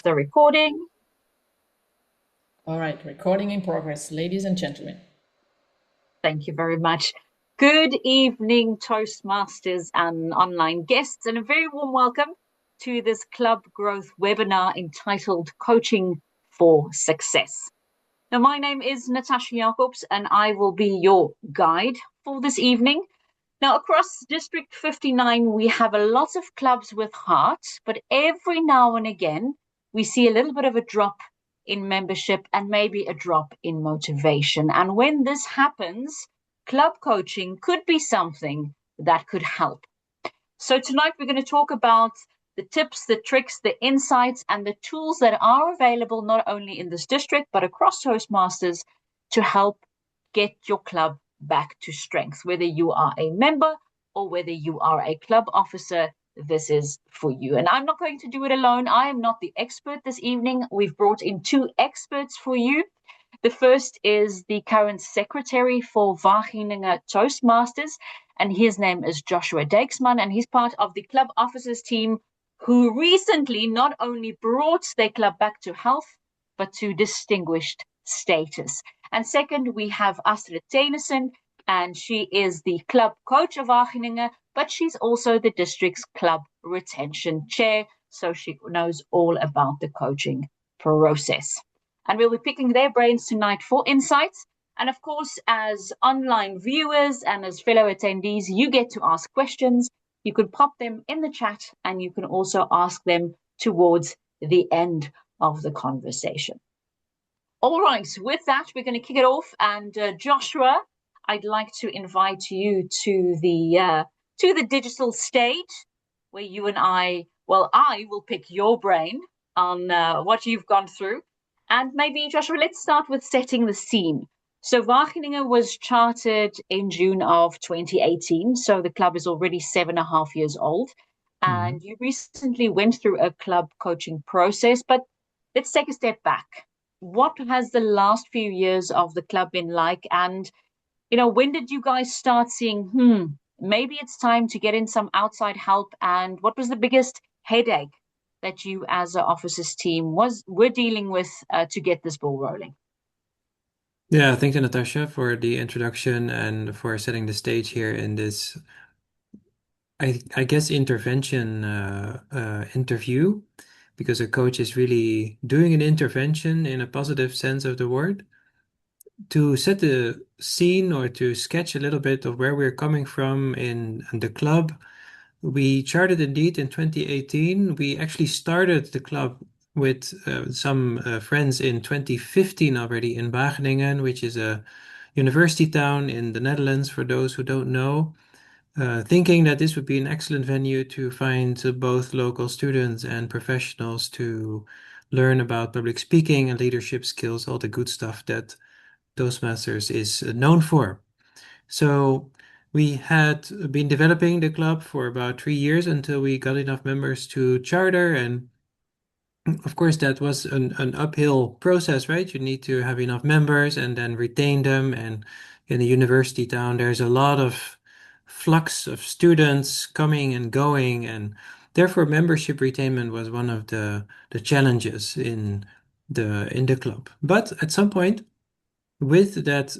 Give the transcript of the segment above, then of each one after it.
the recording. All right, recording in progress, ladies and gentlemen. Thank you very much. Good evening, Toastmasters and online guests, and a very warm welcome to this Club Growth webinar entitled Coaching for Success. Now, my name is Natascha Jacobsz, and I will be your guide for this evening. Now, across District 59, we have a lot of clubs with heart, but every now and again, we see a little bit of a drop in membership and maybe a drop in motivation. And when this happens, club coaching could be something that could help. So tonight, we're going to talk about the tips, the tricks, the insights, and the tools that are available not only in this district, but across Toastmasters to help get your club back to strength. Whether you are a member or whether you are a club officer, this is for you. And I'm not going to do it alone. I am not the expert this evening. We've brought in two experts for you. The first is the current secretary for Wageningen Toastmasters, and his name is Joshua Dijksman, and he's part of the club officers team who recently not only brought their club back to health, but to distinguished status. And second, we have Astrid Teunissen, and she is the club coach of Wageningen, but she's also the district's club retention chair, so she knows all about the coaching process. And we'll be picking their brains tonight for insights. And of course, as online viewers and as fellow attendees, you get to ask questions. You can pop them in the chat, and you can also ask them towards the end of the conversation. All right, with that, we're going to kick it off. And Joshua, I'd like to invite you to the digital stage where you and I will pick your brain on what you've gone through. And maybe, Joshua, let's start with setting the scene. So Wageningen was chartered in June of 2018. So the club is already 7.5 years old. And you recently went through a club coaching process, but let's take a step back. What has the last few years of the club been like? And, when did you guys start seeing, maybe it's time to get in some outside help? And what was the biggest headache that you as an officers team were dealing with to get this ball rolling? Yeah, thank you, Natascha, for the introduction and for setting the stage here in this, I guess, intervention interview, because a coach is really doing an intervention in a positive sense of the word to set the scene or to sketch a little bit of where we're coming from in the club. We charted indeed in 2018. We actually started the club with some friends in 2015 already in Wageningen, which is a university town in the Netherlands, for those who don't know, thinking that this would be an excellent venue to find both local students and professionals to learn about public speaking and leadership skills, all the good stuff that Toastmasters is known for. So we had been developing the club for about 3 years until we got enough members to charter. And of course, that was an uphill process, right? You need to have enough members and then retain them. And in a university town, there's a lot of flux of students coming and going. And therefore, membership retainment was one of the challenges in the club. But at some point, with that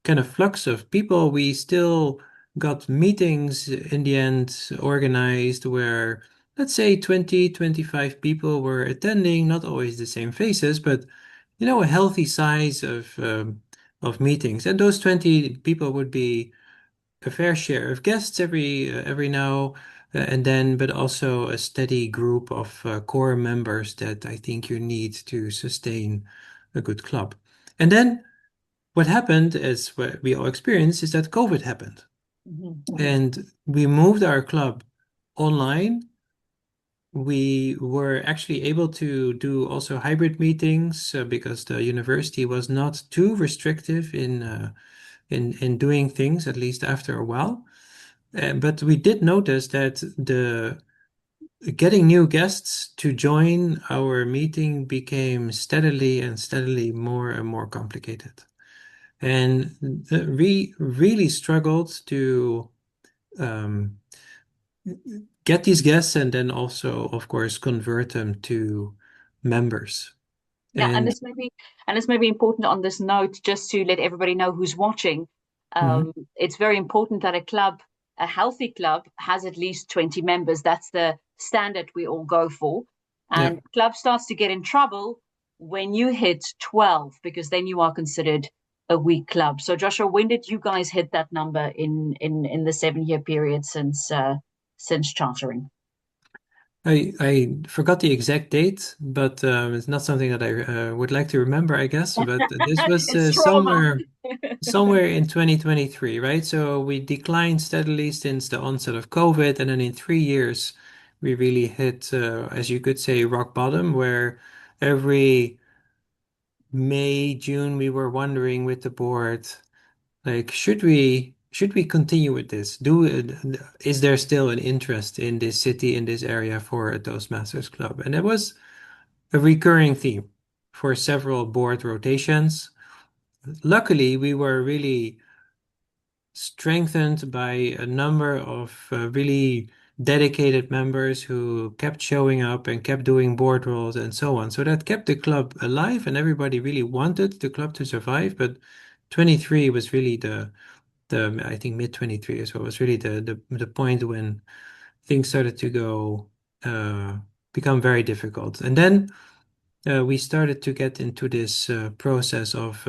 kind of flux of people, we still got meetings in the end organized where, let's say, 20, 25 people were attending, not always the same faces, but a healthy size of meetings. And those 20 people would be a fair share of guests every now and then, but also a steady group of core members that I think you need to sustain a good club. And then what happened, as what we all experienced, is that COVID happened. And we moved our club online. We were actually able to do also hybrid meetings because the university was not too restrictive in doing things, at least after a while. But we did notice that the getting new guests to join our meeting became steadily and steadily more and more complicated. And we really struggled to get these guests and then also, of course, convert them to members. Yeah, and And this may be important on this note, just to let everybody know who's watching. Mhm. It's very important that a healthy club, has at least 20 members. That's the standard we all go for. Yeah. And club starts to get in trouble when you hit 12, because then you are considered a weak club. So Joshua, when did you guys hit that number in the 7 year period since chartering? I forgot the exact date, but it's not something that I would like to remember, I guess. But this was It's trauma. somewhere in 2023, right? So we declined steadily since the onset of COVID, and then in 3 years, we really hit, as you could say, rock bottom, where every May, June, we were wondering with the board, like, should we continue with this? Is there still an interest in this city, in this area for a Toastmasters club? And it was a recurring theme for several board rotations. Luckily, we were really strengthened by a number of really dedicated members who kept showing up and kept doing board roles and so on. So that kept the club alive, and everybody really wanted the club to survive. But 23 was really the I think mid 23 as well was really the point when things started to go become very difficult. And then we started to get into this process of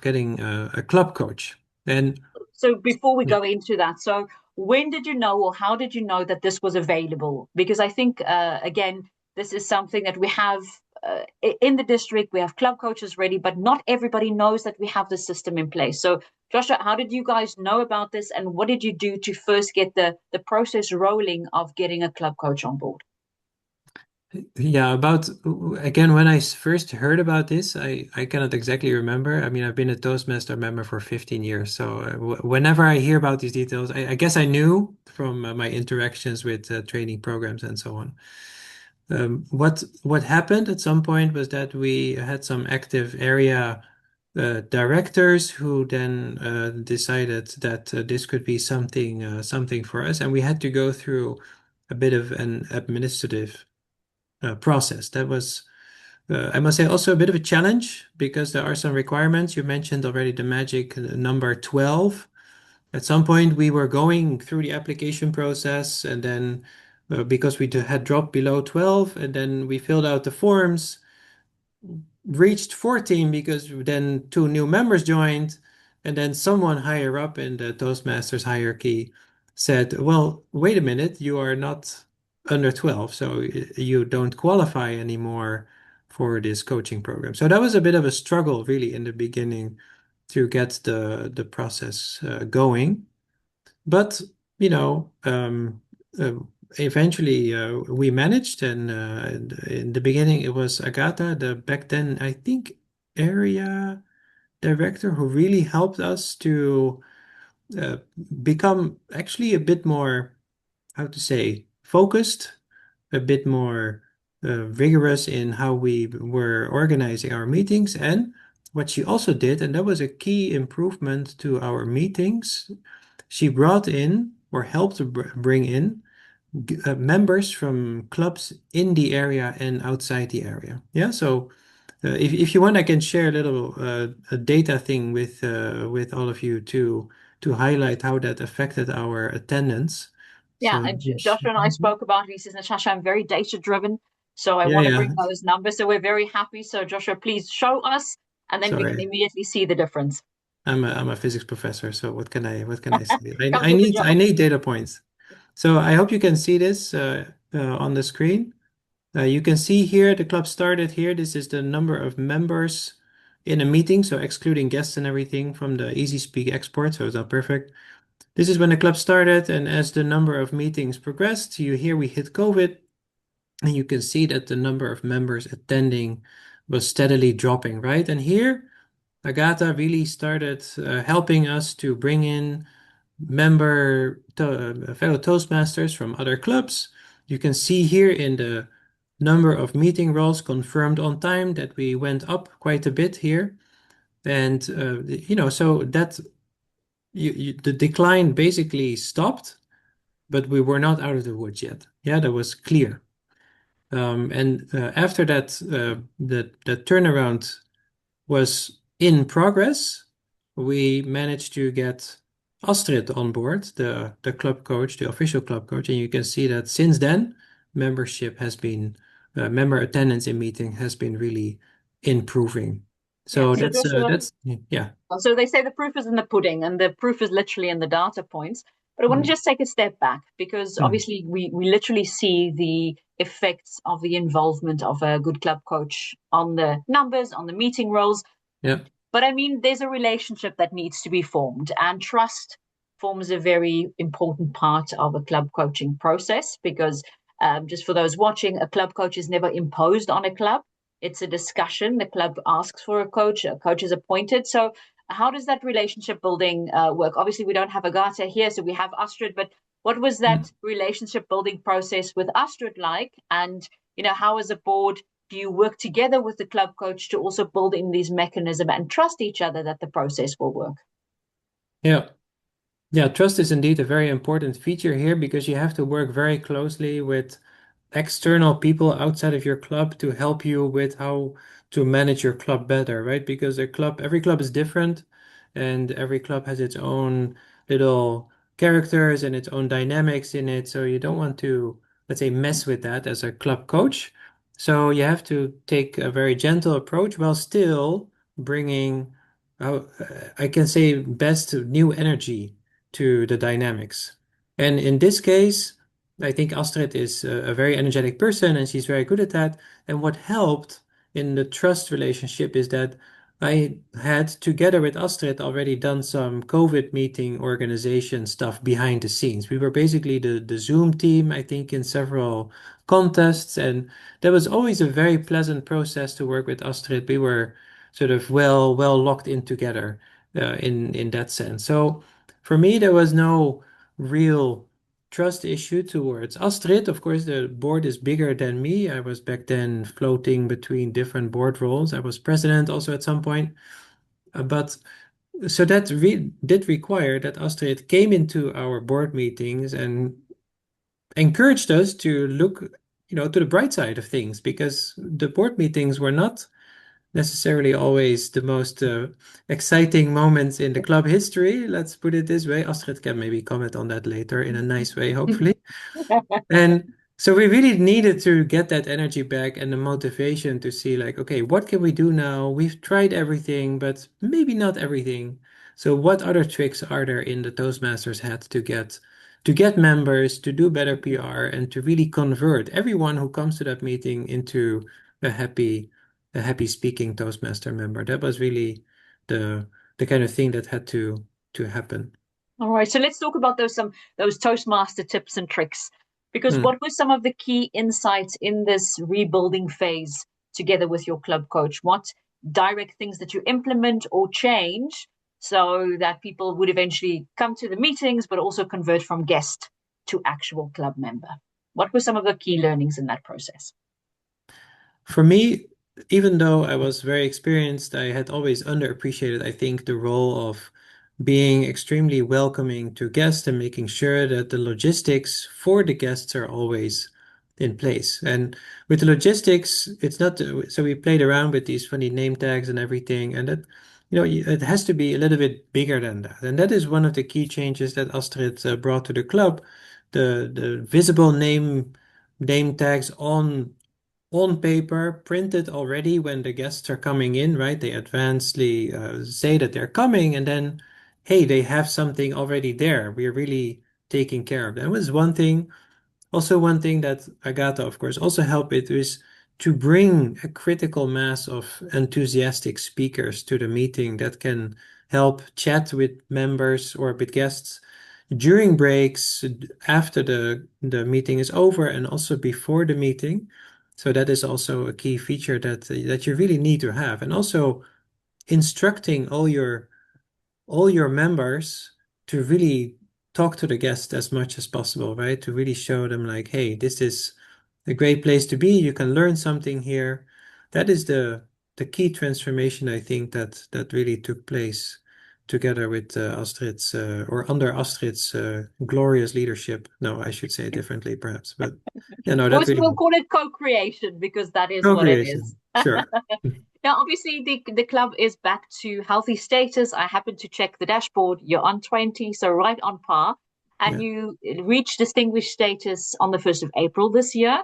getting a club coach. And So before we yeah, go into that, so when did you know, or how did you know that this was available? Because I think, again, this is something that we have in the district. We have club coaches ready, but not everybody knows that we have the system in place. So, Joshua, how did you guys know about this, and what did you do to first get the process rolling of getting a club coach on board? yeah, about again, when I first heard about this, I cannot exactly remember. I mean, I've been a Toastmaster member for 15 years, so whenever I hear about these details, I guess I knew from my interactions with training programs and so on. What happened at some point was that we had some active area directors who then decided that this could be something for us, and we had to go through a bit of an administrative process. That was, I must say, also a bit of a challenge because there are some requirements. You mentioned already the magic number 12. At some point, we were going through the application process, and then because we had dropped below 12, and then we filled out the forms, reached 14 because then two new members joined, and then someone higher up in the Toastmasters hierarchy said, well, wait a minute, you are not under 12, so you don't qualify anymore for this coaching program. So that was a bit of a struggle really in the beginning to get the process going. But you know, uh, eventually we managed, and in the beginning it was Agatha, the back then I think area director, who really helped us to uh, become actually a bit more, how to say, focused, a bit more rigorous in how we were organizing our meetings. And what she also did, and that was a key improvement to our meetings, she brought in or helped to bring in members from clubs in the area and outside the area. Yeah, so if you want, I can share a little a data thing with all of you to highlight how that affected our attendance. Yeah, So and Joshua and I spoke about it. He says, Natasha, I'm very data driven, so I yeah, want to yeah. bring those numbers. So we're very happy. So Joshua, please show us, and then we can Sorry, immediately see the difference. I'm a physics professor, so what can I say? Comes I with the need I job. need data points. So I hope you can see this on the screen. You can see here the club started here. This is the number of members in a meeting, so excluding guests and everything from the Easy Speak export, so it's not perfect. This is when the club started, and as the number of meetings progressed, here we hit COVID, and you can see that the number of members attending was steadily dropping, right? And here, Agatha really started helping us to bring in fellow Toastmasters from other clubs. You can see here in the number of meeting roles confirmed on time that we went up quite a bit here. And, so that the decline basically stopped, but we were not out of the woods yet. Yeah, that was clear. And after that, the turnaround was in progress. We managed to get Astrid on board, the club coach, the official club coach, and you can see that since then, member attendance in meeting has been really improving. So Yeah. that's yeah. So they say the proof is in the pudding, and the proof is literally in the data points. But I want to Mm. just take a step back because Mm. obviously we literally see the effects of the involvement of a good club coach on the numbers, on the meeting roles. Yeah. But I mean, there's a relationship that needs to be formed, and trust forms a very important part of a club coaching process because just for those watching, a club coach is never imposed on a club. It's a discussion. The club asks for a coach is appointed. So, how does that relationship building work? Obviously, we don't have Agatha here, so we have Astrid, but what was that relationship building process with Astrid like? And, how as a board do you work together with the club coach to also build in these mechanisms and trust each other that the process will work? Yeah. Yeah, trust is indeed a very important feature here because you have to work very closely with external people outside of your club to help you with how to manage your club better, right? Because every club is different and every club has its own little characters and its own dynamics in it. So you don't want to, let's say, mess with that as a club coach. So you have to take a very gentle approach while still bringing, I can say, best new energy to the dynamics. And in this case, I think Astrid is a very energetic person and she's very good at that. And what helped in the trust relationship is that I had, together with Astrid, already done some COVID meeting organization stuff behind the scenes. We were basically the Zoom team, I think, in several contests. And that was always a very pleasant process to work with Astrid. We were sort of well locked in together in that sense. So for me, there was no real trust issue towards Astrid. Of course, the board is bigger than me. I was back then floating between different board roles. I was president also at some point. But so that did require that Astrid came into our board meetings and encouraged us to look, to the bright side of things because the board meetings were not necessarily always the most exciting moments in the club history. Let's put it this way. Astrid can maybe comment on that later in a nice way, hopefully. And so we really needed to get that energy back and the motivation to see like, okay, what can we do now? We've tried everything, but maybe not everything. So what other tricks are there in the Toastmasters hat to get members, to do better PR, and to really convert everyone who comes to that meeting into a happy, a happy speaking Toastmaster member? That was really the the kind of thing that had to happen. All right, so let's talk about those Toastmaster tips and tricks. Because Hmm. what were some of the key insights in this rebuilding phase together with your club coach? What direct things that you implement or change so that people would eventually come to the meetings, but also convert from guest to actual club member? What were some of the key learnings in that process? For me, even though I was very experienced, I had always underappreciated, I think, the role of being extremely welcoming to guests and making sure that the logistics for the guests are always in place. And with the logistics, it's not, so we played around with these funny name tags and everything, and that, it has to be a little bit bigger than that. And that is one of the key changes that Astrid brought to the club. The visible name tags on paper, printed already when the guests are coming in, right? They advancedly say that they're coming, and then, hey, they have something already there. We're really taking care of them. That was one thing. Also, one thing that Agatha, of course, also helped with is to bring a critical mass of enthusiastic speakers to the meeting that can help chat with members or with guests during breaks, after the meeting is over, and also before the meeting. So that is also a key feature that you really need to have. And also instructing all your members to really talk to the guests as much as possible, right? To really show them like, hey, this is a great place to be. You can learn something here. That is the key transformation I think that really took place together with Astrid's or under Astrid's glorious leadership. No, I should say it differently, perhaps. But no, that really We'll call it co-creation because that is what it is. co-creation. Sure. Now, obviously, the club is back to healthy status. I happened to check the dashboard. You're on 20, so right on par. And you reached distinguished status on the 1st of April this year.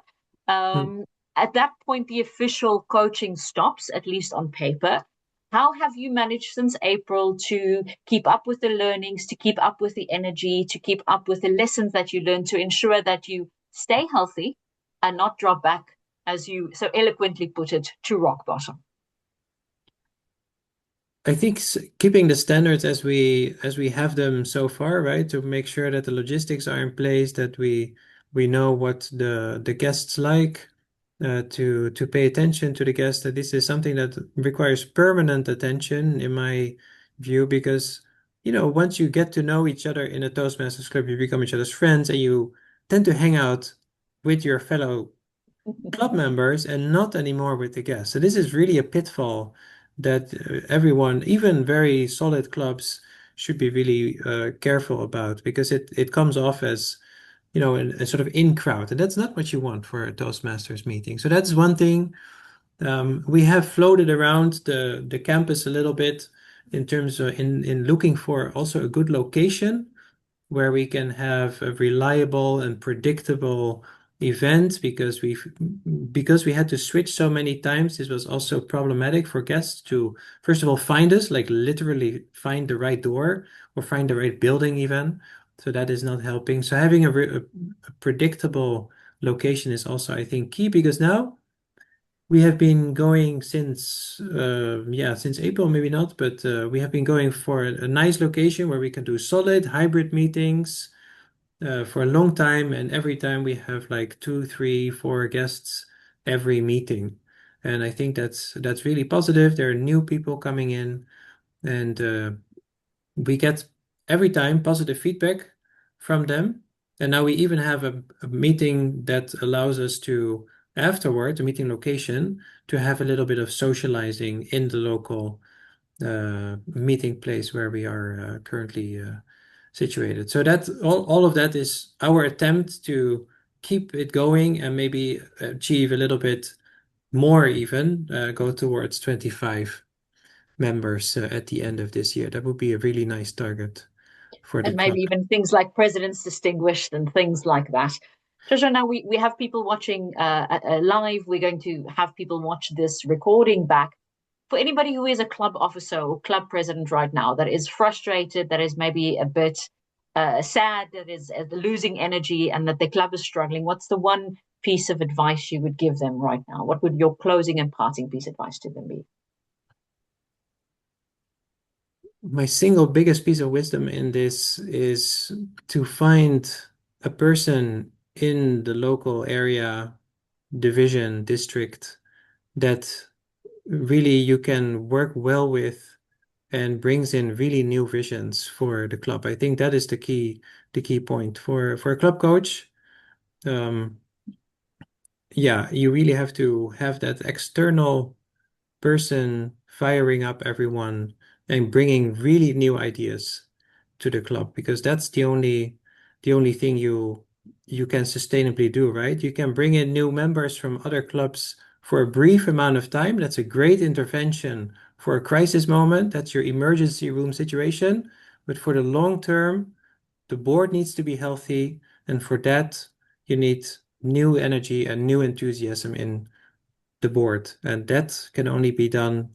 At that point, the official coaching stops, at least on paper. How have you managed since April to keep up with the learnings, to keep up with the energy, to keep up with the lessons that you learned, to ensure that you stay healthy and not drop back, as you so eloquently put it, to rock bottom? I think keeping the standards as we have them so far, right? To make sure that the logistics are in place, that we know what the guests like, to pay attention to the guests. That this is something that requires permanent attention, in my view, because once you get to know each other in a Toastmasters club, you become each other's friends, and you tend to hang out with your fellow club members and not anymore with the guests. So this is really a pitfall that everyone, even very solid clubs, should be really careful about, because it comes off as a sort of in crowd, and that's not what you want for a Toastmasters meeting. So that's one thing. We have floated around the campus a little bit in terms of in looking for also a good location where we can have a reliable and predictable event, because we had to switch so many times. This was also problematic for guests to, first of all, find us, like literally find the right door or find the right building even. So that is not helping. So having a predictable location is also, I think, key, because now we have been going since April, maybe not, but we have been going for a nice location where we can do solid hybrid meetings for a long time, and every time we have like 2, 3, 4 guests every meeting, and I think that's really positive. There are new people coming in, and we get every time positive feedback from them. And now we even have a meeting that allows us to, afterward, a meeting location, to have a little bit of socializing in the local meeting place where we are currently situated. So that all of that is our attempt to keep it going and maybe achieve a little bit more, even go towards 25 members at the end of this year. That would be a really nice target for the And club. maybe even things like President's Distinguished and things like that. Joshua, now we have people watching live. We're going to have people watch this recording back. For anybody who is a club officer or club president right now that is frustrated, that is maybe a bit sad, that is losing energy, and that the club is struggling, what's the one piece of advice you would give them right now? What would your closing and parting piece of advice to them be? My single biggest piece of wisdom in this is to find a person in the local area, division, district, that really you can work well with and brings in really new visions for the club. I think that is the key point for a club coach. You really have to have that external person firing up everyone and bringing really new ideas to the club, because that's the only thing you can sustainably do, right? You can bring in new members from other clubs for a brief amount of time. That's a great intervention for a crisis moment. That's your emergency room situation. But for the long term, the board needs to be healthy, and for that, you need new energy and new enthusiasm in the board, and that can only be done,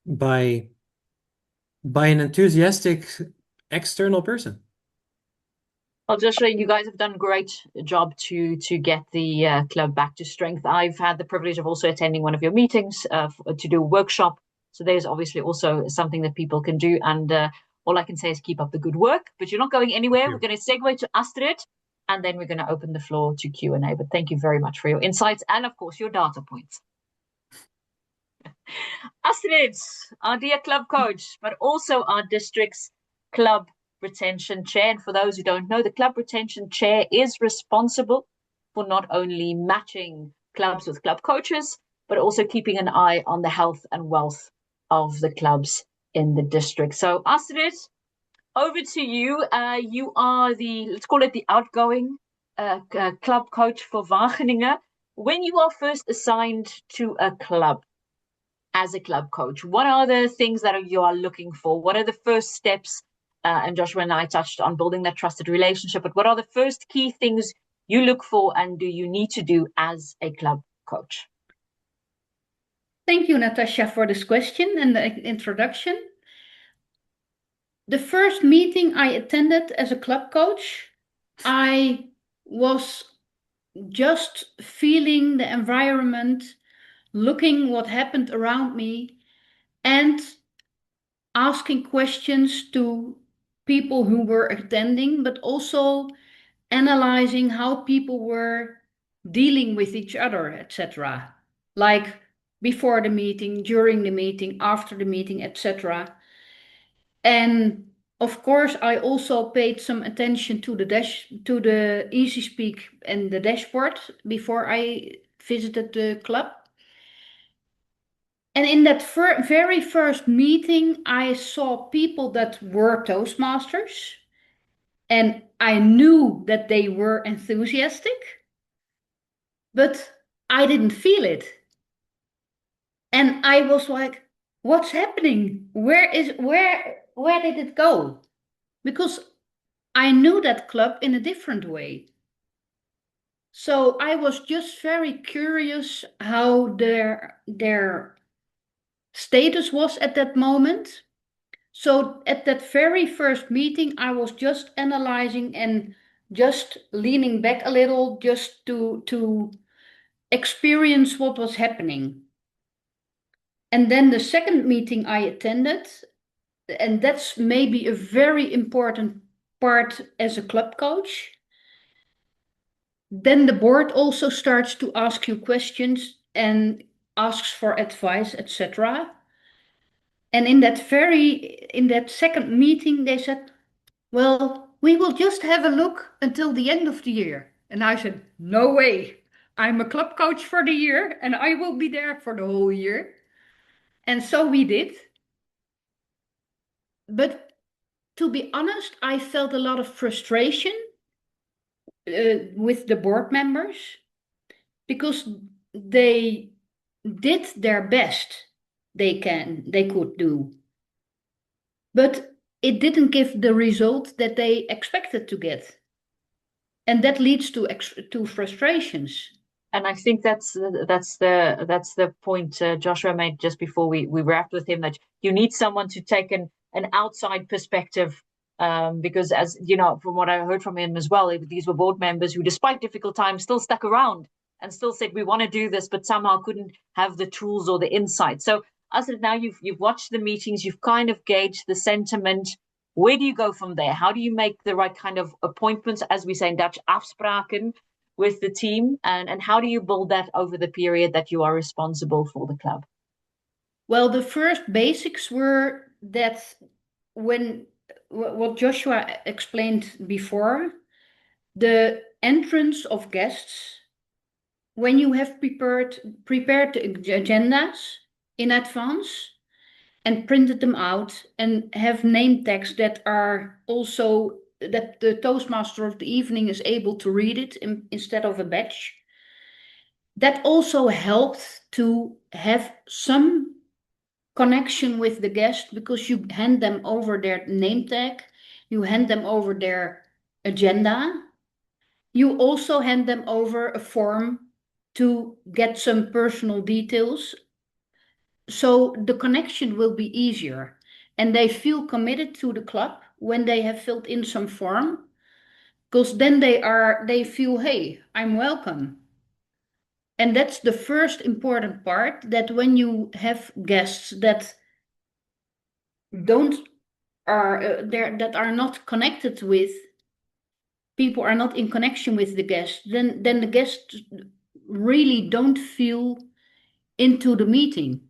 by an enthusiastic external person. Well, Joshua, you guys have done a great job to get the club back to strength. I've had the privilege of also attending one of your meetings to do a workshop. So there's obviously also something that people can do. And all I can say is keep up the good work. But you're not going anywhere. We're going to segue to Astrid, and then we're going to open the floor to Q&A. But thank you very much for your insights and, of course, your data points. Astrid, our dear club coach, but also our district's club retention chair. And for those who don't know, the club retention chair is responsible for not only matching clubs with club coaches, but also keeping an eye on the health and wealth of the club's in the district. So Astrid, over to you. You are let's call it the outgoing club coach for Wageningen. When you are first assigned to a club as a club coach, what are the things that you are looking for? What are the first steps? And Joshua and I touched on building that trusted relationship, but what are the first key things you look for and do you need to do as a club coach? Thank you, Natascha, for this question and the introduction. The first meeting I attended as a club coach, I was just feeling the environment, looking what happened around me, and asking questions to people who were attending, but also analyzing how people were dealing with each other, etc. Like before the meeting, during the meeting, after the meeting, etc. And of course, I also paid some attention to the Easy Speak and the dashboard before I visited the club. And in that very first meeting, I saw people that were Toastmasters, and I knew that they were enthusiastic, but I didn't feel it. And I was like, what's happening? Where did it go? Because I knew that club in a different way. So I was just very curious how their status was at that moment. So at that very first meeting, I was just analyzing and just leaning back a little just to experience what was happening. And then the second meeting I attended, and that's maybe a very important part as a club coach, then the board also starts to ask you questions and asks for advice, etc. And in that second meeting, they said, well, we will just have a look until the end of the year. And I said, no way. I'm a club coach for the year and I will be there for the whole year. And so we did. But to be honest, I felt a lot of frustration with the board members because they did their best they could do. But it didn't give the result that they expected to get. And that leads to frustrations. And I think that's the point Joshua made just before we wrapped with him, that you need someone to take an outside perspective, because, as you know, from what I heard from him as well, these were board members who, despite difficult times, still stuck around and still said we want to do this, but somehow couldn't have the tools or the insight. So, Astrid, now you've watched the meetings, you've kind of gauged the sentiment. Where do you go from there? How do you make the right kind of appointments, as we say in Dutch, afspraken, with the team, and how do you build that over the period that you are responsible for the club? Well, the first basics were that what Joshua explained before, the entrance of guests, when you have prepared the agendas in advance and printed them out and have name tags that are also that the Toastmaster of the evening is able to read it instead of a badge. That also helped to have some connection with the guest because you hand them over their name tag, you hand them over their agenda, you also hand them over a form to get some personal details. So the connection will be easier and they feel committed to the club when they have filled in some form, because then they feel, hey, I'm welcome. And that's the first important part, that when you have guests that are not connected with, people are not in connection with the guest, then the guests really don't feel into the meeting.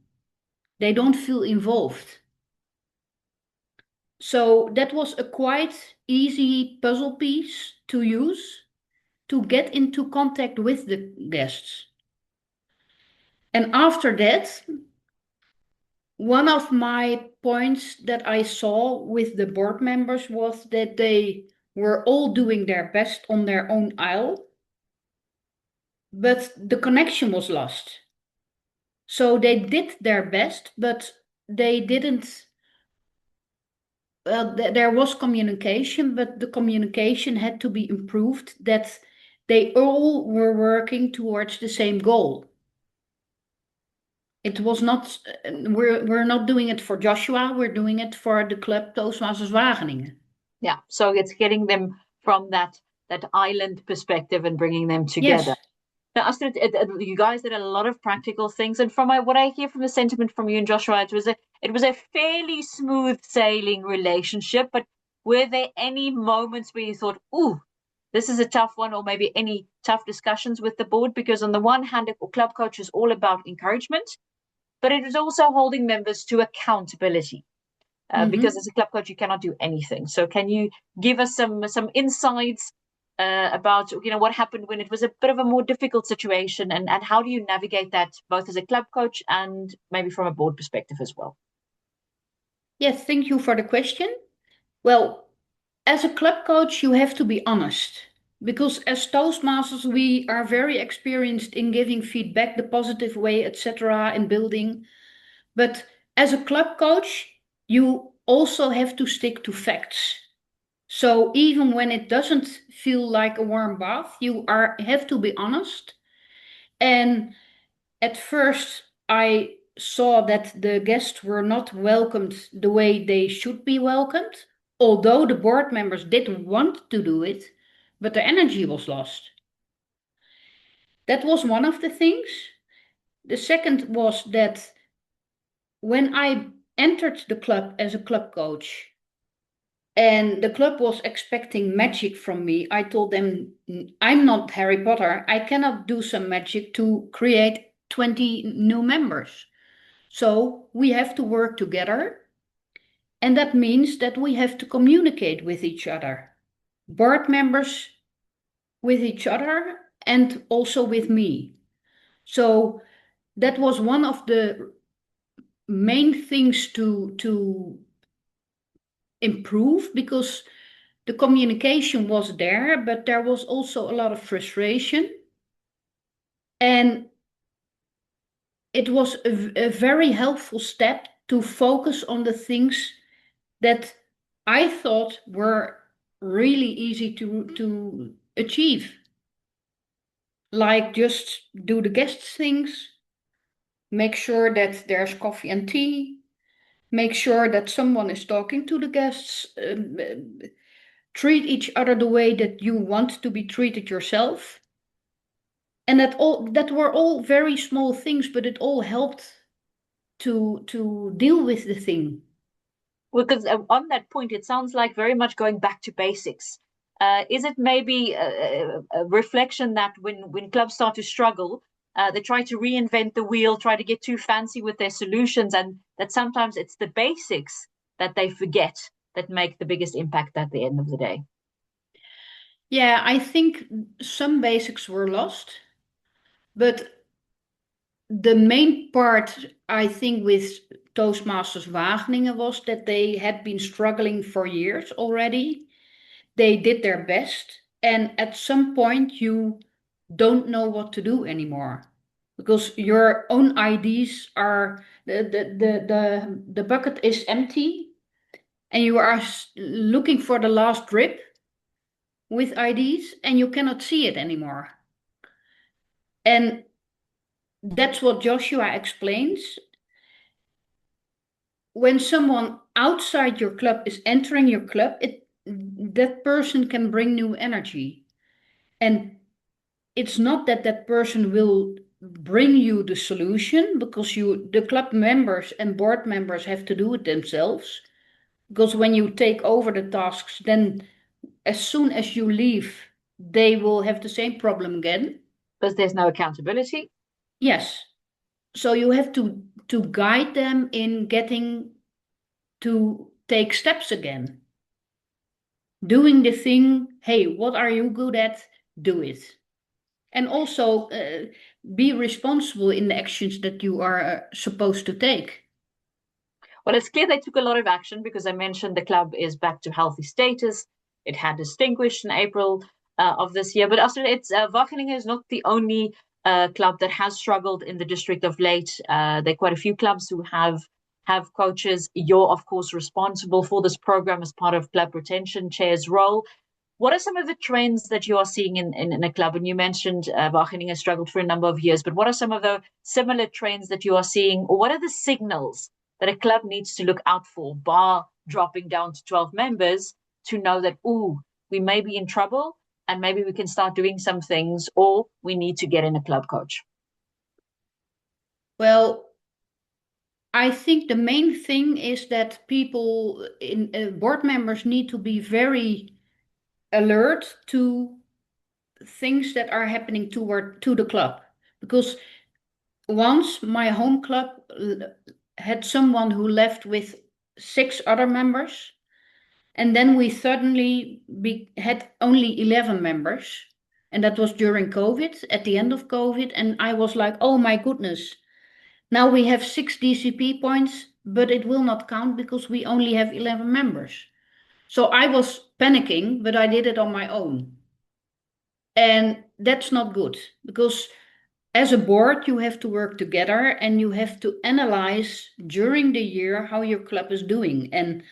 They don't feel involved. So that was a quite easy puzzle piece to use to get into contact with the guests. And after that, one of my points that I saw with the board members was that they were all doing their best on their own aisle, but the connection was lost. So they did their best, but they didn't. Well, there was communication, but the communication had to be improved that they all were working towards the same goal. It was not, we're not doing it for Joshua, we're doing it for the club Toastmasters Wageningen. Yeah, so it's getting them from that island perspective and bringing them together. Yes. Now, Astrid, you guys did a lot of practical things, and from what I hear from the sentiment from you and Joshua, it was a fairly smooth sailing relationship. But were there any moments where you thought, "Ooh, this is a tough one," or maybe any tough discussions with the board? Because on the one hand, a club coach is all about encouragement, but it is also holding members to accountability. Because as a club coach, you cannot do anything. So can you give us some insights about what happened when it was a bit of a more difficult situation, and how do you navigate that both as a club coach and maybe from a board perspective as well? Yes, thank you for the question. Well, as a club coach, you have to be honest. Because as Toastmasters, we are very experienced in giving feedback the positive way, etc., in building. But as a club coach, you also have to stick to facts. So even when it doesn't feel like a warm bath, you have to be honest. And at first, I saw that the guests were not welcomed the way they should be welcomed, although the board members did want to do it, but the energy was lost. That was one of the things. The second was that when I entered the club as a club coach, and the club was expecting magic from me, I told them, I'm not Harry Potter. I cannot do some magic to create 20 new members. So we have to work together. And that means that we have to communicate with each other, board members with each other and also with me. So that was one of the main things to improve, because the communication was there, but there was also a lot of frustration. And it was a very helpful step to focus on the things that I thought were really easy to achieve. Like just do the guests things, make sure that there's coffee and tea, make sure that someone is talking to the guests, treat each other the way that you want to be treated yourself. And that were all very small things, but it all helped to deal with the thing. Well, because on that point, it sounds like very much going back to basics. Is it maybe a reflection that when clubs start to struggle, they try to reinvent the wheel, try to get too fancy with their solutions, and that sometimes it's the basics that they forget that make the biggest impact at the end of the day? Yeah, I think some basics were lost, but the main part, I think, with Toastmasters Wageningen was that they had been struggling for years already. They did their best, and at some point you don't know what to do anymore, because your own ideas are the bucket is empty, and you are looking for the last drip with ideas, and you cannot see it anymore. And that's what Joshua explains. When someone outside your club is entering your club, that person can bring new energy. And it's not that that person will bring you the solution, because the club members and board members have to do it themselves. Because when you take over the tasks, then as soon as you leave, they will have the same problem again. Because there's no accountability. Yes. So you have to guide them in getting to take steps again. Doing the thing, hey, what are you good at? Do it. And also be responsible in the actions that you are supposed to take. Well, it's clear they took a lot of action because I mentioned the club is back to healthy status. It had distinguished in April of this year. But Astrid, Wageningen is not the only club that has struggled in the district of late. There are quite a few clubs who have coaches. You're, of course, responsible for this program as part of club retention chair's role. What are some of the trends that you are seeing in a club? And you mentioned Wageningen has struggled for a number of years, but what are some of the similar trends that you are seeing, or what are the signals that a club needs to look out for, bar dropping down to 12 members, to know that, ooh, we may be in trouble and maybe we can start doing some things, or we need to get in a club coach? Well, I think the main thing is that people, board members, need to be very alert to things that are happening to the club. Because once my home club had someone who left with 6 other members, and then we suddenly had only 11 members, and that was during COVID, at the end of COVID, and I was like, oh my goodness, now we have 6 DCP points, but it will not count because we only have 11 members. So I was panicking, but I did it on my own. And that's not good, because as a board, you have to work together and you have to analyze during the year how your club is doing. And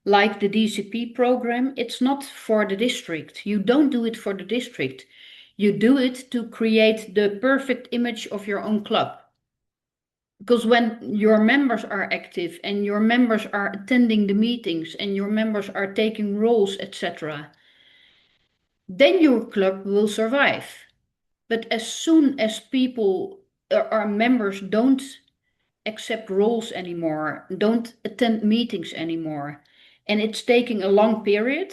like the DCP program, it's not for the district. You don't do it for the district. You do it to create the perfect image of your own club. Because when your members are active and your members are attending the meetings and your members are taking roles, etc., then your club will survive. But as soon as people or members don't accept roles anymore, don't attend meetings anymore, and it's taking a long period,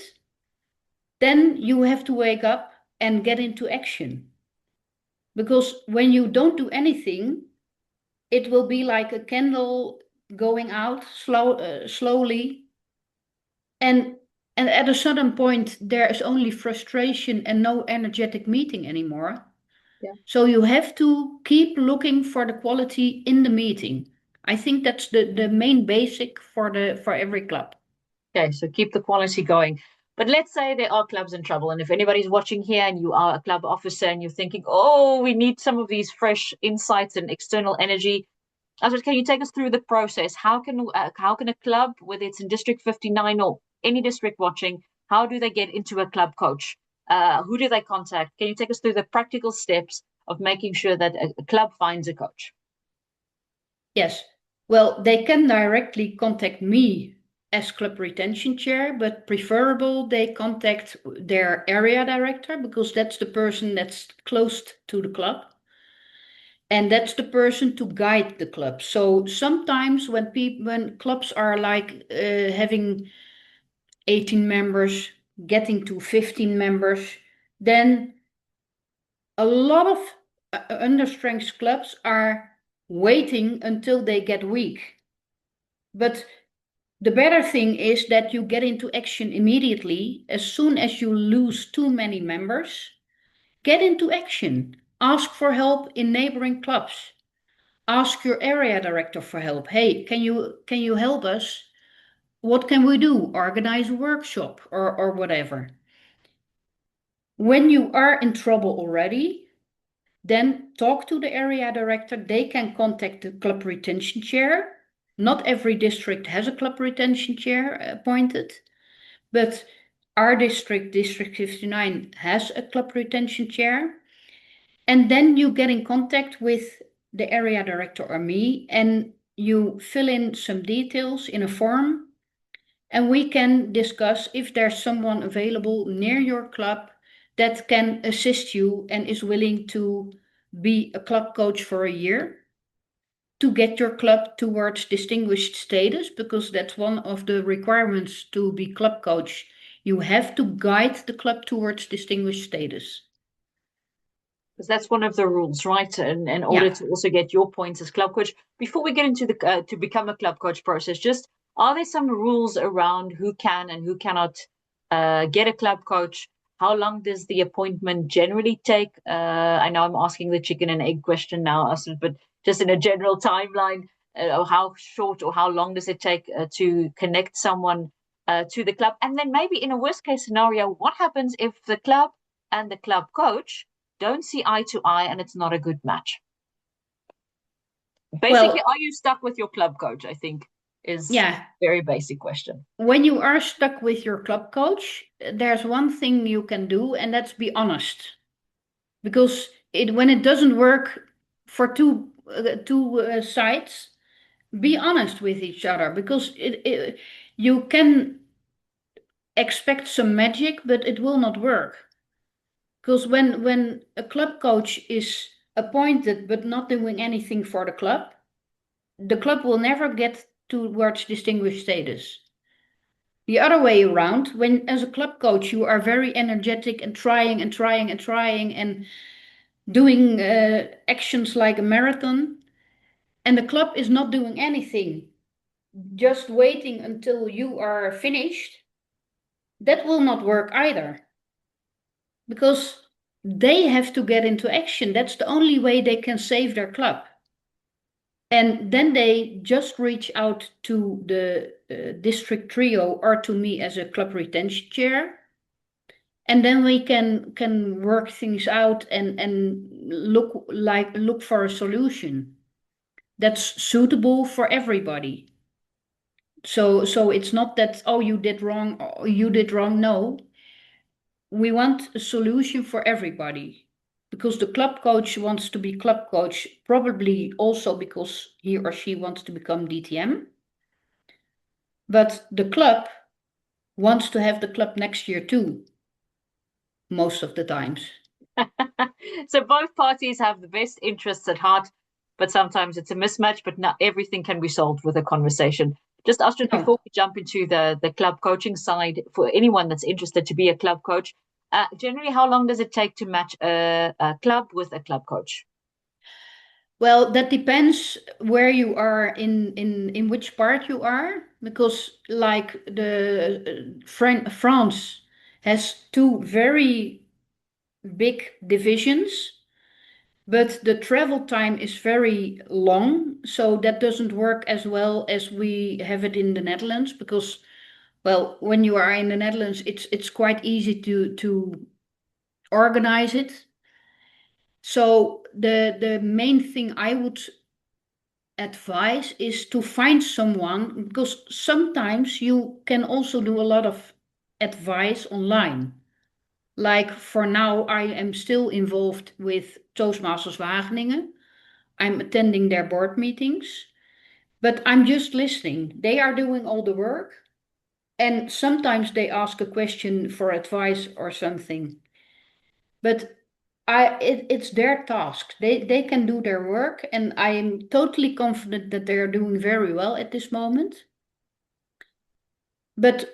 then you have to wake up and get into action. Because when you don't do anything, it will be like a candle going out slowly. And at a certain point, there is only frustration and no energetic meeting anymore. Yeah. So you have to keep looking for the quality in the meeting. I think that's the main basic for every club. Okay, so keep the quality going. But let's say there are clubs in trouble, and if anybody's watching here and you are a club officer and you're thinking, oh, we need some of these fresh insights and external energy, Astrid, can you take us through the process? How can a club, whether it's in District 59 or any district watching, how do they get into a club coach? Who do they contact? Can you take us through the practical steps of making sure that a club finds a coach? Yes. Well, they can directly contact me as club retention chair, but preferable they contact their area director, because that's the person that's close to the club. And that's the person to guide the club. So sometimes when clubs are like having 18 members, getting to 15 members, then a lot of understrength clubs are waiting until they get weak. But the better thing is that you get into action immediately. As soon as you lose too many members, get into action. Ask for help in neighboring clubs. Ask your area director for help. Hey, can you help us? What can we do? Organize a workshop or whatever. When you are in trouble already, then talk to the area director. They can contact the club retention chair. Not every district has a club retention chair appointed, but our district, District 59, has a club retention chair. And then you get in contact with the area director or me, and you fill in some details in a form, and we can discuss if there's someone available near your club that can assist you and is willing to be a club coach for a year to get your club towards distinguished status, because that's one of the requirements to be club coach. You have to guide the club towards distinguished status. Because that's one of the rules, right? And in order to also get your points as club coach, before we get into the to become a club coach process, just are there some rules around who can and who cannot get a club coach? How long does the appointment generally take? I know I'm asking the chicken and egg question now, Astrid, but just in a general timeline, or how short or how long does it take to connect someone to the club? And then maybe in a worst case scenario, what happens if the club and the club coach don't see eye to eye and it's not a good match? Basically, Well, are you stuck with your club coach? I think is yeah, very basic question. when you are stuck with your club coach, there's one thing you can do, and that's be honest. Because when it doesn't work for two sides, be honest with each other. Because you can expect some magic, but it will not work. Because when a club coach is appointed but not doing anything for the club will never get towards distinguished status. The other way around, when as a club coach you are very energetic and trying and trying and trying and doing actions like a marathon, and the club is not doing anything, just waiting until you are finished, that will not work either. Because they have to get into action. That's the only way they can save their club. And then they just reach out to the district trio or to me as a club retention chair. And then we can work things out and look for a solution that's suitable for everybody. So it's not that, oh, you did wrong, or you did wrong. No, we want a solution for everybody. Because the club coach wants to be club coach, probably also because he or she wants to become DTM. But the club wants to have the club next year too, most of the times. So both parties have the best interests at heart, but sometimes it's a mismatch, but not everything can be solved with a conversation. Just Astrid, No. before we jump into the club coaching side, for anyone that's interested to be a club coach, generally, how long does it take to match a club with a club coach? Well, that depends where you are in which part you are, because like France has two very big divisions, but the travel time is very long, so that doesn't work as well as we have it in the Netherlands. Because, well, when you are in the Netherlands, it's quite easy to organize it. So the main thing I would advise is to find someone, because sometimes you can also do a lot of advice online. Like for now, I am still involved with Toastmasters Wageningen. I'm attending their board meetings, but I'm just listening. They are doing all the work, and sometimes they ask a question for advice or something. But it's their task. They can do their work, and I am totally confident that they are doing very well at this moment. But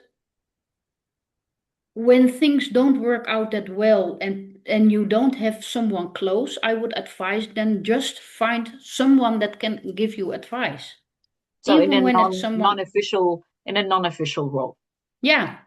when things don't work out that well and you don't have someone close, I would advise then just find someone that can give you advice. So Even in a when it's someone, non-official role. yeah.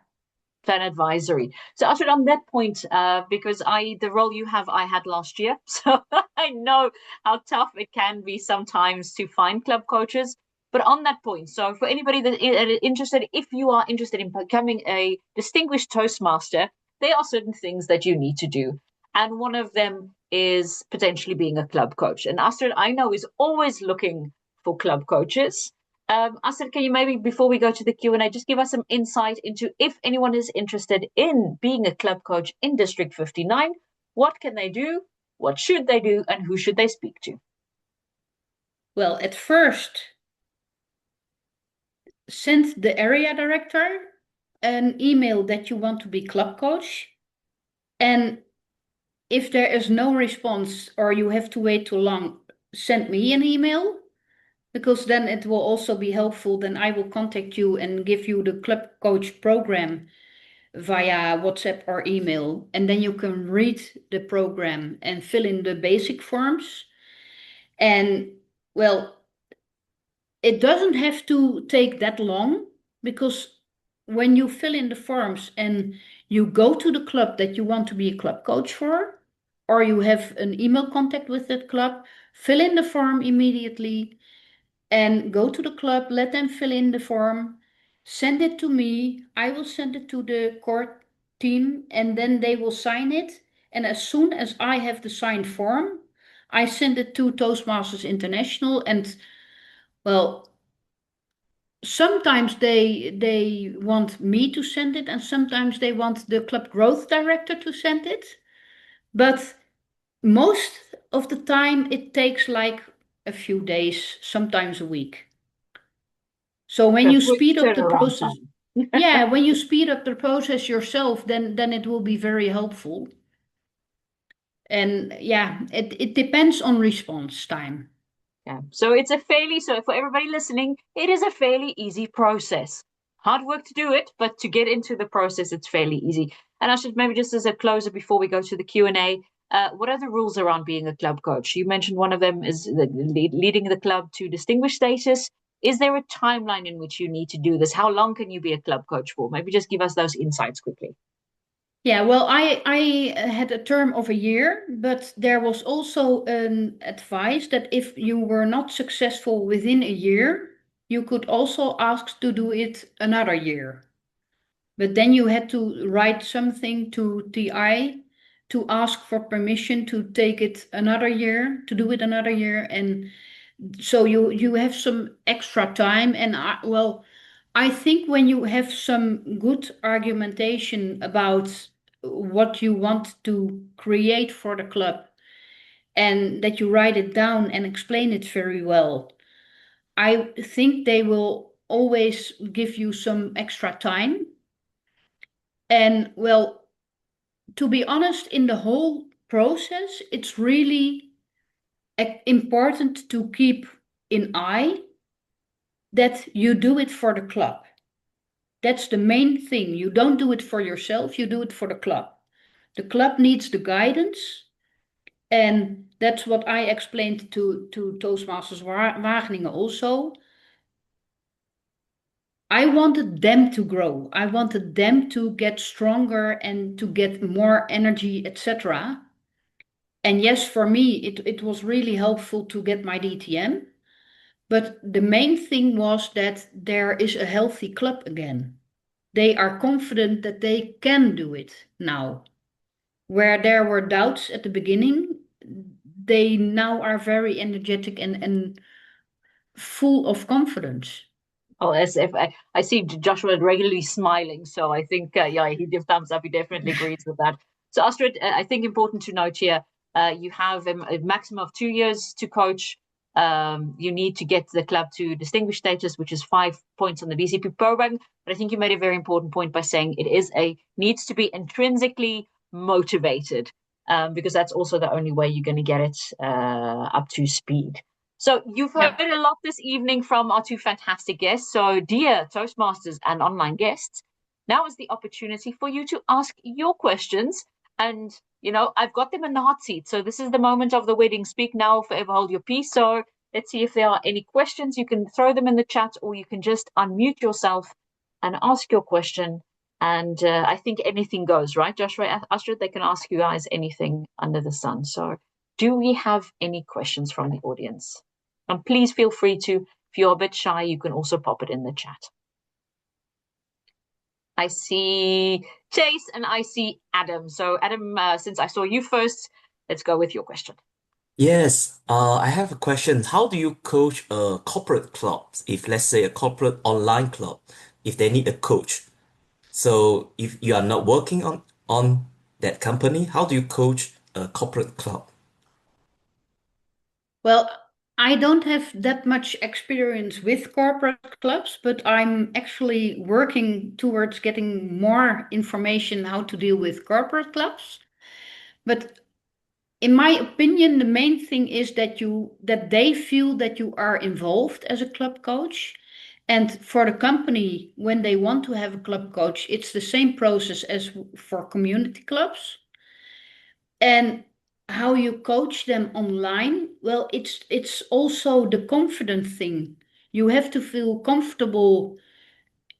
Fan advisory. So Astrid, on that point, because the role you have, I had last year, so I know how tough it can be sometimes to find club coaches. But on that point, so for anybody that is interested, if you are interested in becoming a distinguished Toastmaster, there are certain things that you need to do. And one of them is potentially being a club coach. And Astrid, I know, is always looking for club coaches. Astrid, can you maybe, before we go to the Q&A, just give us some insight into if anyone is interested in being a club coach in District 59, what can they do, what should they do, and who should they speak to? Well, at first, send the area director an email that you want to be club coach. And if there is no response or you have to wait too long, send me an email, because then it will also be helpful. Then I will contact you and give you the club coach program via WhatsApp or email. And then you can read the program and fill in the basic forms. And well, it doesn't have to take that long, because when you fill in the forms and you go to the club that you want to be a club coach for, or you have an email contact with that club, fill in the form immediately. and go to the club, let them fill in the form, send it to me. I will send it to the core team, and then they will sign it. And as soon as I have the signed form, I send it to Toastmasters International. And well, sometimes they want me to send it, and sometimes they want the club growth director to send it. But most of the time, it takes like a few days, sometimes a week. So when So you quick speed up the turnaround process, time. yeah, when you speed up the process yourself, then it will be very helpful. And yeah, it depends on response time. Yeah. So it's a fairly, so for everybody listening, it is a fairly easy process. Hard work to do it, but to get into the process, it's fairly easy. And I should maybe just as a closer before we go to the Q&A, what are the rules around being a club coach? You mentioned one of them is leading the club to distinguished status. Is there a timeline in which you need to do this? How long can you be a club coach for? Maybe just give us those insights quickly. Yeah, well, I had a term of a year, but there was also an advice that if you were not successful within a year, you could also ask to do it another year. But then you had to write something to TI to ask for permission to take it another year, to do it another year. And so you have some extra time. And I think when you have some good argumentation about what you want to create for the club and that you write it down and explain it very well, I think they will always give you some extra time. And well, to be honest, in the whole process, it's really important to keep in eye that you do it for the club. That's the main thing. You don't do it for yourself, you do it for the club. The club needs the guidance, and that's what I explained to Toastmasters Wageningen also. I wanted them to grow. I wanted them to get stronger and to get more energy, etc. And yes, for me, it was really helpful to get my DTM. But the main thing was that there is a healthy club again. They are confident that they can do it now. Where there were doubts at the beginning, they now are very energetic and full of confidence. Oh, as if I see Joshua regularly smiling, so I think yeah, he gives thumbs up. He definitely agrees with that. So Astrid, I think important to note here, you have a maximum of 2 years to coach. You need to get the club to distinguished status, which is 5 points on the BCP program. But I think you made a very important point by saying it is needs to be intrinsically motivated, because that's also the only way you're going to get it up to speed. So you've heard a lot this evening from our two fantastic guests. So dear Toastmasters and online guests, now is the opportunity for you to ask your questions. And, I've got them in the hot seat. So this is the moment of the wedding. Speak now or forever hold your peace. So let's see if there are any questions. You can throw them in the chat, or you can just unmute yourself and ask your question. And I think anything goes, right, Joshua? Astrid, they can ask you guys anything under the sun. So do we have any questions from the audience? And please feel free to, if you're a bit shy, you can also pop it in the chat. I see Chase and I see Adam. So Adam, since I saw you first, let's go with your question. Yes, I have a question. How do you coach a corporate club? If let's say a corporate online club, if they need a coach. So if you are not working on that company, how do you coach a corporate club? Well, I don't have that much experience with corporate clubs, but I'm actually working towards getting more information how to deal with corporate clubs. But in my opinion, the main thing is that they feel that you are involved as a club coach. And for the company, when they want to have a club coach, it's the same process as for community clubs. And how you coach them online, well, it's also the confident thing. You have to feel comfortable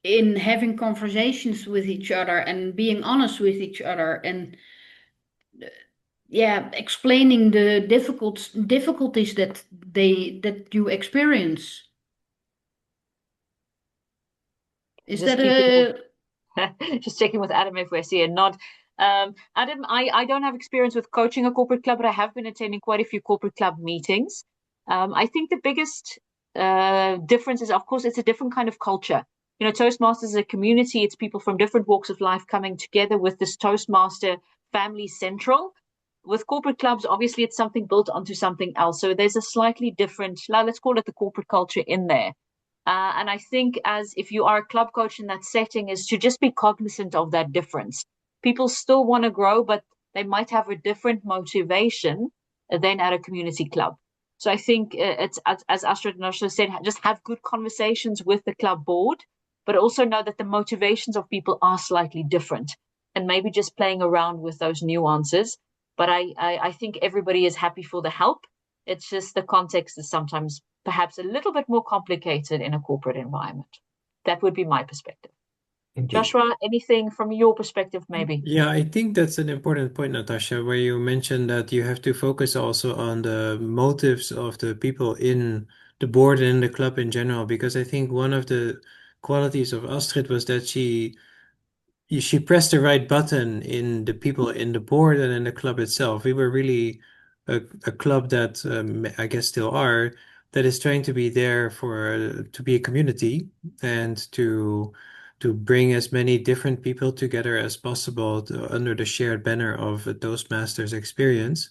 in having conversations with each other and being honest with each other and yeah, explaining the difficulties that you experience. Is Just that just checking with Adam if we see a nod. Adam, I don't have experience with coaching a corporate club, but I have been attending quite a few corporate club meetings. I think the biggest difference is, of course, it's a different kind of culture. You know, Toastmasters is a community. It's people from different walks of life coming together with this Toastmaster family central. With corporate clubs, obviously, it's something built onto something else. So there's a slightly different, let's call it the corporate culture in there. And I think as if you are a club coach in that setting is to just be cognizant of that difference. People still want to grow, but they might have a different motivation than at a community club. So I think it's, as Astrid and Natascha said, just have good conversations with the club board, but also know that the motivations of people are slightly different and maybe just playing around with those nuances. But I think everybody is happy for the help. It's just the context is sometimes perhaps a little bit more complicated in a corporate environment. That would be my perspective. Indeed. Joshua, anything from your perspective, maybe? Yeah, I think that's an important point, Natascha, where you mentioned that you have to focus also on the motives of the people in the board and the club in general, because I think one of the qualities of Astrid was that she pressed the right button in the people in the board and in the club itself. We were really a club that I guess still are, that is trying to be there to be a community and to bring as many different people together as possible under the shared banner of a Toastmasters experience.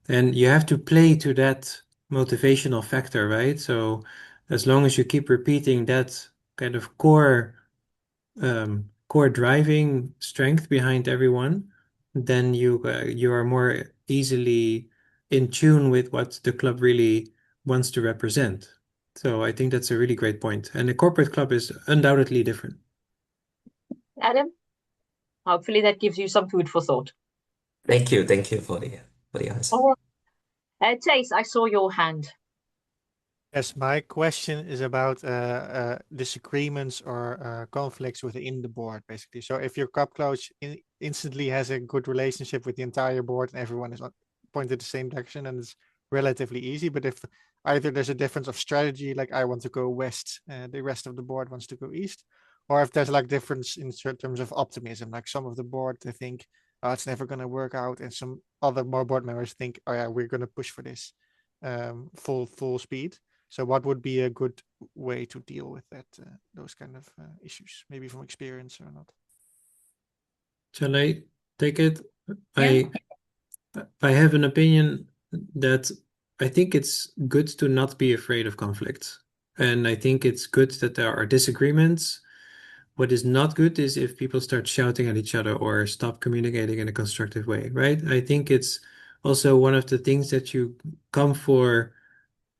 And you have to play to that motivational factor, right? So as long as you keep repeating that kind of core driving strength behind everyone, then you are more easily in tune with what the club really wants to represent. So I think that's a really great point. And the corporate club is undoubtedly different. Adam, hopefully that gives you some food for thought. Thank you for the answer. Oh, Tace, I saw your hand. Yes, my question is about disagreements or conflicts within the board, basically. So if your club coach instantly has a good relationship with the entire board and everyone is pointed the same direction, and it's relatively easy. But if either there's a difference of strategy, like I want to go west, the rest of the board wants to go east, or if there's like difference in terms of optimism, like some of the board they think, oh, it's never going to work out, and some other more board members think, oh yeah, we're going to push for this full speed. So what would be a good way to deal with that, those kind of issues, maybe from experience or not? Shall I take it? Yeah. I have an opinion that I think it's good to not be afraid of conflict. And I think it's good that there are disagreements. What is not good is if people start shouting at each other or stop communicating in a constructive way, right? I think it's also one of the things that you come for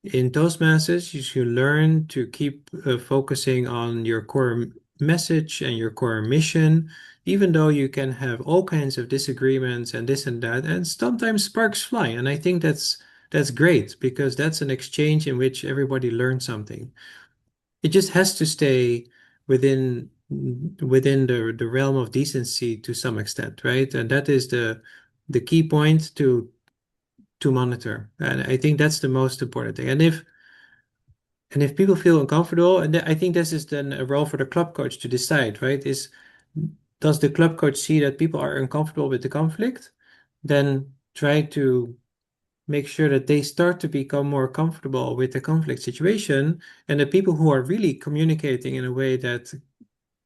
in Toastmasters. You should learn to keep focusing on your core message and your core mission, even though you can have all kinds of disagreements and this and that, and sometimes sparks fly. And I think that's great because that's an exchange in which everybody learns something. It just has to stay within the realm of decency to some extent, right? And that is the key point to monitor. And I think that's the most important thing. And if people feel uncomfortable, and I think this is then a role for the club coach to decide, right? Does the club coach see that people are uncomfortable with the conflict? Then try to make sure that they start to become more comfortable with the conflict situation. And the people who are really communicating in a way that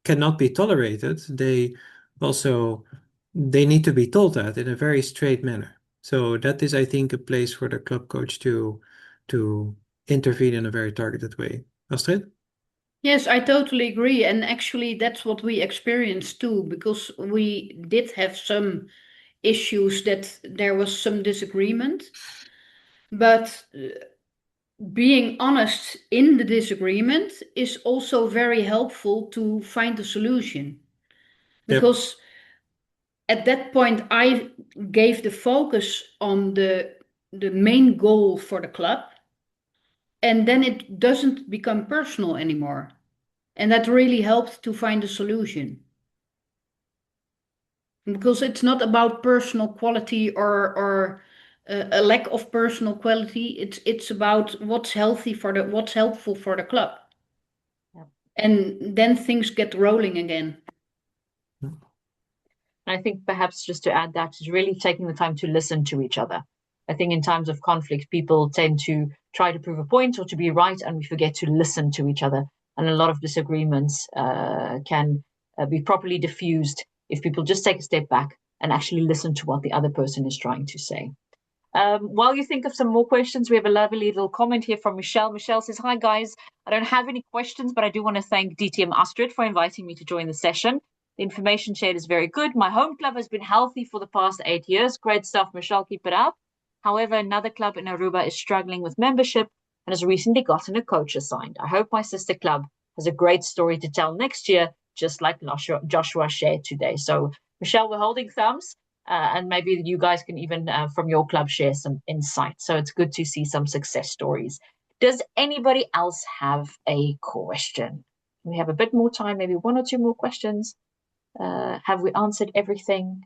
cannot be tolerated, they need to be told that in a very straight manner. So that is, I think, a place for the club coach to intervene in a very targeted way. Astrid? Yes, I totally agree. And actually, that's what we experienced too, because we did have some issues that there was some disagreement. But being honest in the disagreement is also very helpful to find a solution. Because at that point, I gave the focus on the main goal for the club, and then it doesn't become personal anymore. And that really helped to find a solution. Because it's not about personal quality or a lack of personal quality. It's about what's helpful for the club. And then things get rolling again. And I think perhaps just to add that is really taking the time to listen to each other. I think in times of conflict, people tend to try to prove a point or to be right, and we forget to listen to each other. And a lot of disagreements can be properly diffused if people just take a step back and actually listen to what the other person is trying to say. While you think of some more questions, we have a lovely little comment here from Michelle. Michelle says, "Hi guys, I don't have any questions, but I do want to thank DTM Astrid for inviting me to join the session. The information shared is very good. My home club has been healthy for the past 8 years. Great stuff, Michelle, keep it up. However, another club in Aruba is struggling with membership and has recently gotten a coach assigned. I hope my sister club has a great story to tell next year, just like Joshua shared today." So Michelle, we're holding thumbs. And maybe you guys can even, from your club, share some insight. So it's good to see some success stories. Does anybody else have a question? We have a bit more time, maybe 1 or 2 more questions. Have we answered everything?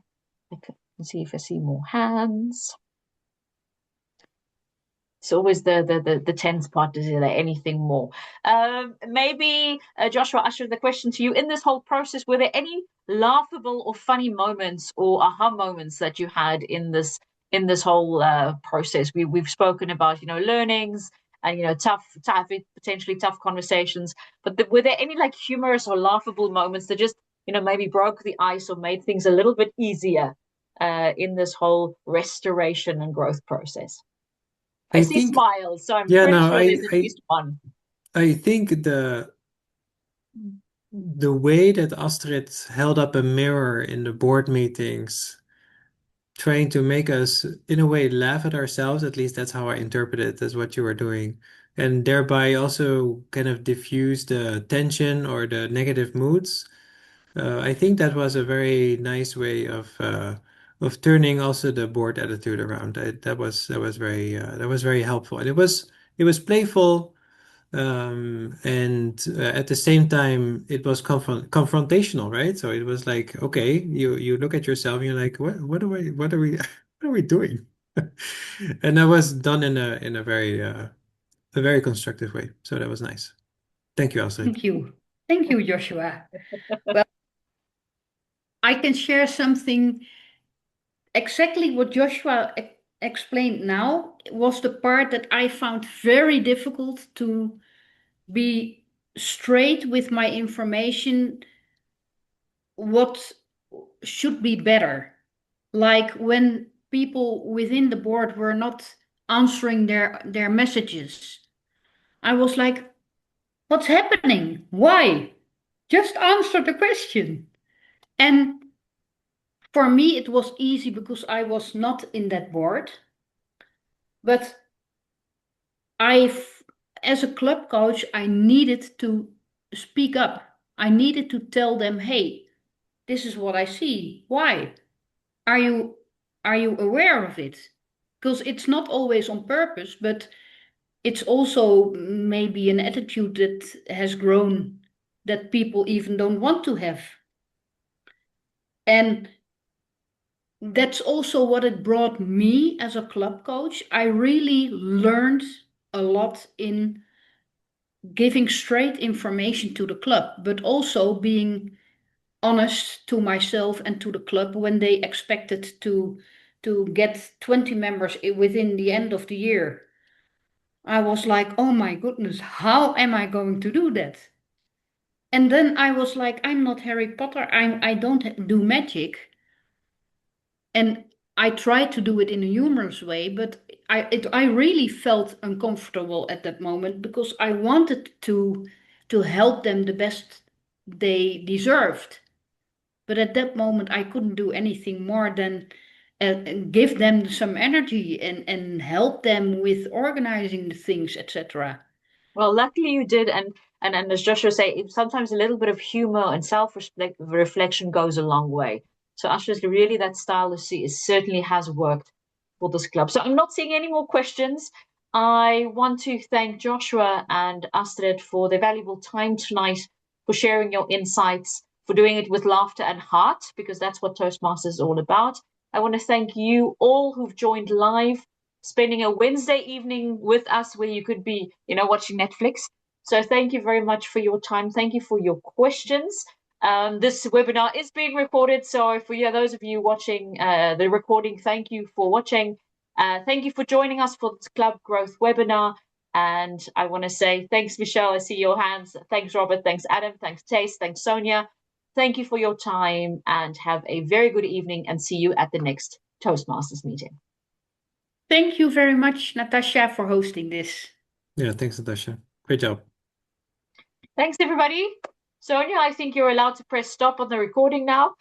I can see if I see more hands. It's always the tense part. Is there anything more? Maybe Joshua, Astrid, the question to you: in this whole process, were there any laughable or funny moments or aha moments that you had in this whole process? We've spoken about learnings and tough potentially tough conversations, but were there any like humorous or laughable moments that just maybe broke the ice or made things a little bit easier in this whole restoration and growth process? I see think, smiles, so I'm yeah, pretty no, sure there's at least one. I think the way that Astrid held up a mirror in the board meetings, trying to make us, in a way, laugh at ourselves, at least that's how I interpret it, as what you were doing, and thereby also kind of diffuse the tension or the negative moods. I think that was a very nice way of turning also the board attitude around. That was very helpful, and it was playful, and at the same time it was confrontational, right? So it was like, okay, you look at yourself and you're like, what are we what are we doing? And that was done in a very constructive way. So that was nice. Thank you, Astrid. Thank you, Joshua. Well, I can share something. Exactly what Joshua explained now was the part that I found very difficult to be straight with my information, what should be better. Like when people within the board were not answering their messages. I was like, what's happening? Why? Just answer the question. And for me, it was easy because I was not in that board. But as a club coach, I needed to speak up. I needed to tell them, hey, this is what I see. Why? Are you aware of it? Because it's not always on purpose, but it's also maybe an attitude that has grown that people even don't want to have. And that's also what it brought me as a club coach. I really learned a lot in giving straight information to the club, but also being honest to myself and to the club when they expected to get 20 members within the end of the year. I was like, oh my goodness, how am I going to do that? And then I was like, I'm not Harry Potter. I don't do magic. And I tried to do it in a humorous way, but I really felt uncomfortable at that moment because I wanted to help them the best they deserved. But at that moment, I couldn't do anything more than give them some energy and help them with organizing the things, etc. Well, luckily you did, and as Joshua said, sometimes a little bit of humor and self-reflection goes a long way. So Astrid, really that style of see is certainly has worked for this club. So I'm not seeing any more questions. I want to thank Joshua and Astrid for their valuable time tonight, for sharing your insights, for doing it with laughter and heart, because that's what Toastmasters is all about. I want to thank you all who've joined live, spending a Wednesday evening with us where you could be, watching Netflix. So thank you very much for your time. Thank you for your questions. This webinar is being recorded, so for those of you watching the recording, thank you for watching. Thank you for joining us for this Club Growth webinar. And I want to say thanks, Michelle. I see your hands. Thanks, Robert. Thanks, Adam. Thanks, Tace. Thanks, Sonia. Thank you for your time and have a very good evening, and see you at the next Toastmasters meeting. Thank you very much, Natascha, for hosting this. Yeah, thanks, Natascha. Great job. Thanks, everybody. Sonia, I think you're allowed to press stop on the recording now.